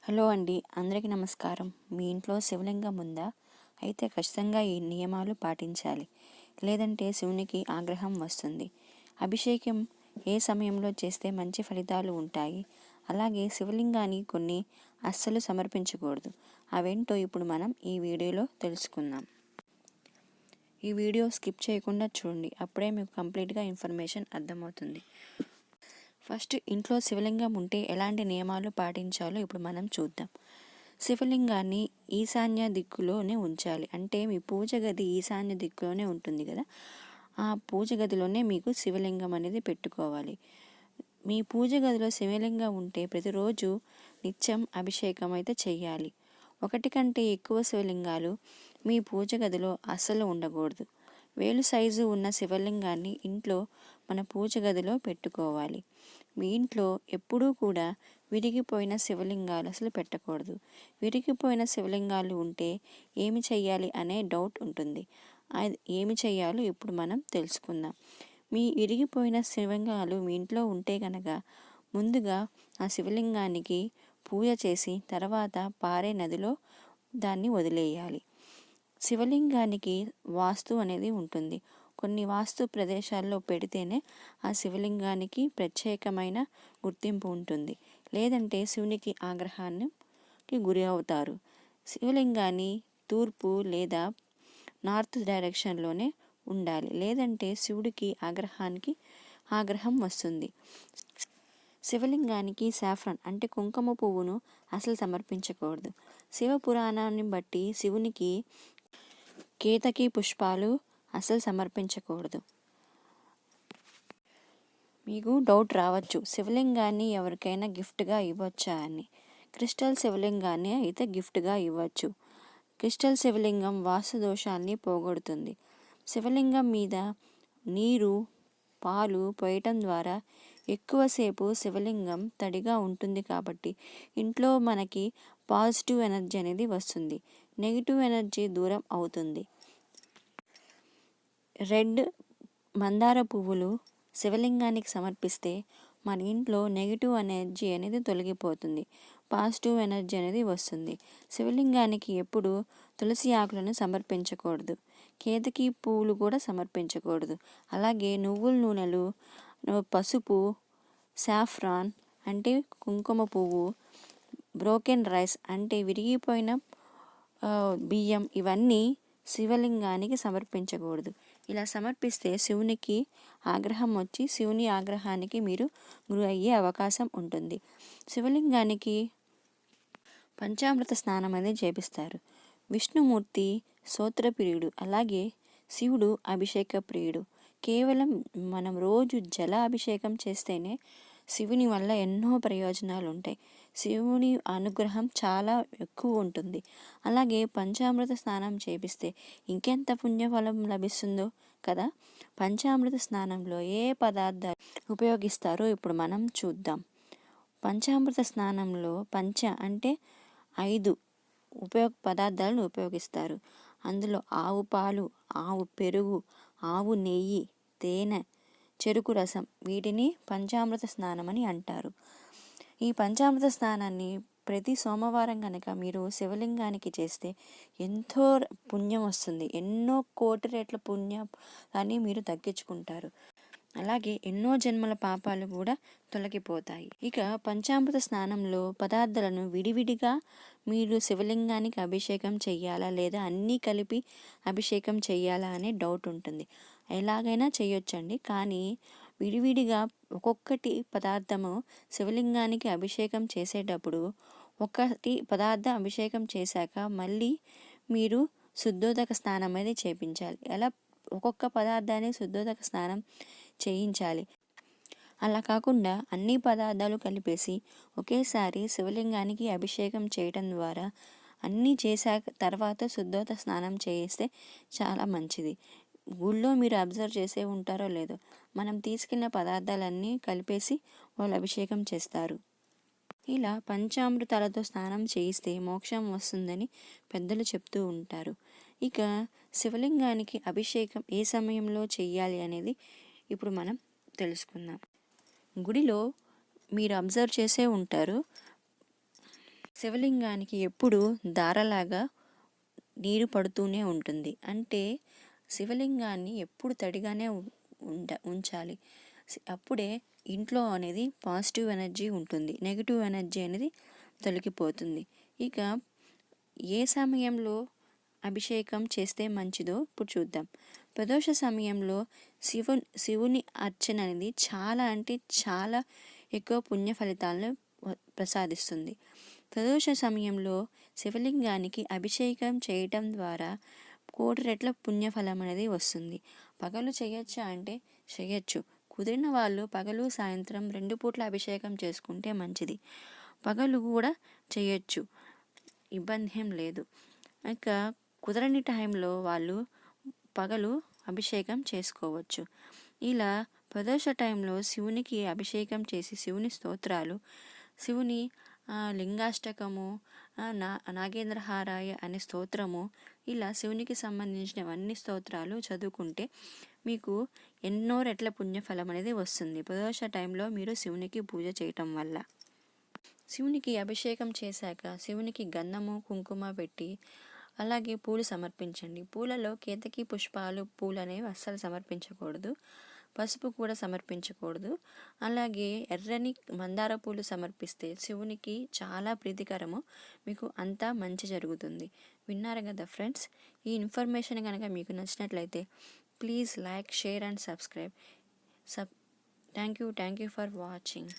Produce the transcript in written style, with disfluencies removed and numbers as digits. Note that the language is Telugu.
హలో అండి, అందరికీ నమస్కారం. మీ ఇంట్లో శివలింగం ఉందా? అయితే ఖచ్చితంగా ఈ నియమాలు పాటించాలి, లేదంటే శివునికి ఆగ్రహం వస్తుంది. అభిషేకం ఏ సమయంలో చేస్తే మంచి ఫలితాలు ఉంటాయి, అలాగే శివలింగాన్ని కొన్ని అస్సలు సమర్పించకూడదు. అవేంటో ఇప్పుడు మనం ఈ వీడియోలో తెలుసుకుందాం. ఈ వీడియో స్కిప్ చేయకుండా చూడండి, అప్పుడే మీకు కంప్లీట్గా ఇన్ఫర్మేషన్ అర్థమవుతుంది. ఫస్ట్, ఇంట్లో శివలింగం ఉంటే ఎలాంటి నియమాలు పాటించాలో ఇప్పుడు మనం చూద్దాం. శివలింగాన్ని ఈశాన్య దిక్కులోనే ఉంచాలి. అంటే మీ పూజ గది ఈశాన్య దిక్కులోనే ఉంటుంది కదా, ఆ పూజ గదిలోనే మీకు శివలింగం అనేది పెట్టుకోవాలి. మీ పూజ గదిలో శివలింగం ఉంటే ప్రతిరోజు నిత్యం అభిషేకం అయితే చెయ్యాలి. ఒకటి కంటే ఎక్కువ శివలింగాలు మీ పూజ గదిలో అస్సలు ఉండకూడదు. వేలు సైజు ఉన్న శివలింగాన్ని ఇంట్లో మన పూజ గదిలో పెట్టుకోవాలి. మీ ఇంట్లో ఎప్పుడూ కూడా విరిగిపోయిన శివలింగాలు అసలు పెట్టకూడదు. విరిగిపోయిన శివలింగాలు ఉంటే ఏమి చెయ్యాలి అనే డౌట్ ఉంటుంది. అది ఏమి చెయ్యాలో ఇప్పుడు మనం తెలుసుకుందాం. మీ విరిగిపోయిన శివలింగాలు మీ ఇంట్లో ఉంటే కనుక ముందుగా ఆ శివలింగానికి పూజ చేసి తర్వాత పారే నదిలో దాన్ని వదిలేయాలి. శివలింగానికి వాస్తు అనేది ఉంటుంది. కొన్ని వాస్తు ప్రదేశాల్లో పెడితేనే ఆ శివలింగానికి ప్రత్యేకమైన గుర్తింపు ఉంటుంది, లేదంటే శివునికి ఆగ్రహానికి గురి అవుతారు. శివలింగాన్ని తూర్పు లేదా నార్త్ డైరెక్షన్లోనే ఉండాలి, లేదంటే శివుడికి ఆగ్రహం వస్తుంది. శివలింగానికి సాఫ్రాన్ అంటే కుంకుమ పువ్వును అసలు సమర్పించకూడదు. శివ పురాణాన్ని బట్టి శివునికి కేతకి పుష్పాలు అసలు సమర్పించకూడదు. మీకు డౌట్ రావచ్చు, శివలింగాన్ని ఎవరికైనా గిఫ్ట్గా ఇవ్వచ్చా అని. క్రిస్టల్ శివలింగాన్ని అయితే గిఫ్ట్గా ఇవ్వచ్చు. క్రిస్టల్ శివలింగం వాస్తు దోషాన్ని పోగొడుతుంది. శివలింగం మీద నీరు, పాలు పోయటం ద్వారా ఎక్కువసేపు శివలింగం తడిగా ఉంటుంది కాబట్టి ఇంట్లో మనకి పాజిటివ్ ఎనర్జీ అనేది వస్తుంది, నెగిటివ్ ఎనర్జీ దూరం అవుతుంది. రెడ్ మందార పువ్వులు శివలింగానికి సమర్పిస్తే మన ఇంట్లో నెగిటివ్ ఎనర్జీ అనేది తొలగిపోతుంది, పాజిటివ్ ఎనర్జీ అనేది వస్తుంది. శివలింగానికి ఎప్పుడు తులసి ఆకులను సమర్పించకూడదు, కేతకి పువ్వులు కూడా సమర్పించకూడదు. అలాగే నువ్వుల నూనెలు, పసుపు, సాఫ్రాన్ అంటే కుంకుమ పువ్వు, బ్రోకెన్ రైస్ అంటే విరిగిపోయిన బియ్యం, ఇవన్నీ శివలింగానికి సమర్పించకూడదు. ఇలా సమర్పిస్తే శివునికి ఆగ్రహం వచ్చి శివుని ఆగ్రహానికి మీరు గురి అయ్యే అవకాశం ఉంటుంది. శివలింగానికి పంచామృత స్నానం అనేది చేపిస్తారు. విష్ణుమూర్తి స్తోత్రప్రియుడు, అలాగే శివుడు అభిషేక ప్రియుడు. కేవలం మనం రోజు జల అభిషేకం చేస్తేనే శివుని వల్ల ఎన్నో ప్రయోజనాలు ఉంటాయి. శివుని అనుగ్రహం చాలా ఎక్కువ ఉంటుంది. అలాగే పంచామృత స్నానం చేపిస్తే ఇంకెంత పుణ్యఫలం లభిస్తుందో కదా. పంచామృత స్నానంలో ఏ పదార్థాలు ఉపయోగిస్తారో ఇప్పుడు మనం చూద్దాం. పంచామృత స్నానంలో అంటే 5 పదార్థాలను ఉపయోగిస్తారు. అందులో ఆవు పాలు, ఆవు పెరుగు, ఆవు నెయ్యి, తేనె, చెరుకు రసం, వీటిని పంచామృత స్నానం అని అంటారు. ఈ పంచామృత స్నానాన్ని ప్రతి సోమవారం కనుక మీరు శివలింగానికి చేస్తే ఎంతో పుణ్యం వస్తుంది. ఎన్నో కోటి రెట్ల పుణ్యాన్ని మీరు దక్కించుకుంటారు. అలాగే ఎన్నో జన్మల పాపాలు కూడా తొలగిపోతాయి. ఇక పంచామృత స్నానంలో పదార్థాలను విడివిడిగా మీరు శివలింగానికి అభిషేకం చెయ్యాలా లేదా అన్నీ కలిపి అభిషేకం చెయ్యాలా అనే డౌట్ ఉంటుంది. ఎలాగైనా చేయొచ్చండి, కానీ విడివిడిగా ఒక్కొక్కటి పదార్థము శివలింగానికి అభిషేకం చేసేటప్పుడు ఒకటి పదార్థం అభిషేకం చేశాక మళ్ళీ మీరు శుద్ధోదక స్నానం అనేది చేయించాలి. అలా ఒక్కొక్క పదార్థాన్ని శుద్ధోదక స్నానం చేయించాలి. అలా కాకుండా అన్ని పదార్థాలు కలిపేసి ఒకేసారి శివలింగానికి అభిషేకం చేయటం ద్వారా అన్నీ చేశాక తర్వాత శుద్ధోదక స్నానం చేయిస్తే చాలా మంచిది. గుళ్ళో మీరు అబ్జర్వ్ చేసే ఉంటారో లేదో, మనం తీసుకున్న పదార్థాలన్నీ కలిపేసి వాళ్ళు అభిషేకం చేస్తారు. ఇలా పంచామృతాలతో స్నానం చేయిస్తే మోక్షం వస్తుందని పెద్దలు చెప్తూ ఉంటారు. ఇక శివలింగానికి అభిషేకం ఏ సమయంలో చెయ్యాలి అనేది ఇప్పుడు మనం తెలుసుకుందాం. గుడిలో మీరు అబ్జర్వ్ చేసే ఉంటారు, శివలింగానికి ఎప్పుడూ దారలాగా నీరు పడుతూనే ఉంటుంది. అంటే శివలింగాన్ని ఎప్పుడు తడిగానే ఉంచాలి. అప్పుడే ఇంట్లో అనేది పాజిటివ్ ఎనర్జీ ఉంటుంది, నెగిటివ్ ఎనర్జీ అనేది తొలగిపోతుంది. ఇక ఏ సమయంలో అభిషేకం చేస్తే మంచిదో ఇప్పుడు చూద్దాం. ప్రదోష సమయంలో శివుని అర్చన అనేది చాలా అంటే చాలా ఎక్కువ పుణ్య ఫలితాలను ప్రసాదిస్తుంది. ప్రదోష సమయంలో శివలింగానికి అభిషేకం చేయటం ద్వారా 1,000,000 రెట్ల పుణ్యఫలం అనేది వస్తుంది. పగలు చేయొచ్చా అంటే చేయొచ్చు. కుదిరిన వాళ్ళు పగలు సాయంత్రం 2 పూట్ల అభిషేకం చేసుకుంటే మంచిది. పగలు కూడా చేయొచ్చు, ఇబ్బంది ఏం లేదు. ఇక కుదరని టైంలో వాళ్ళు పగలు అభిషేకం చేసుకోవచ్చు. ఇలా ప్రదోష టైంలో శివునికి అభిషేకం చేసి శివుని స్తోత్రాలు, శివుని లింగాష్టకము, నాగేంద్రహారాయ అనే స్తోత్రము, ఇలా శివునికి సంబంధించినవన్నీ స్తోత్రాలు చదువుకుంటే మీకు ఎన్నో రెట్ల పుణ్యఫలం అనేది వస్తుంది ప్రదోష టైంలో మీరు శివునికి పూజ చేయటం వల్ల. శివునికి అభిషేకం చేశాక శివునికి గంధము కుంకుమ పెట్టి అలాగే పూలు సమర్పించండి. పూలలో కేతకి పుష్పాలు పూలు అనేవి అస్సలు సమర్పించకూడదు. పసుపు కూడా సమర్పించకూడదు. అలాగే ఎర్రని మందార పూలు సమర్పిస్తే శివునికి చాలా ప్రీతికరము, మీకు అంతా మంచి జరుగుతుంది. విన్నారు కదా ఫ్రెండ్స్. ఈ ఇన్ఫర్మేషన్ కనుక మీకు నచ్చినట్లయితే please like, share and subscribe. Thank you for watching.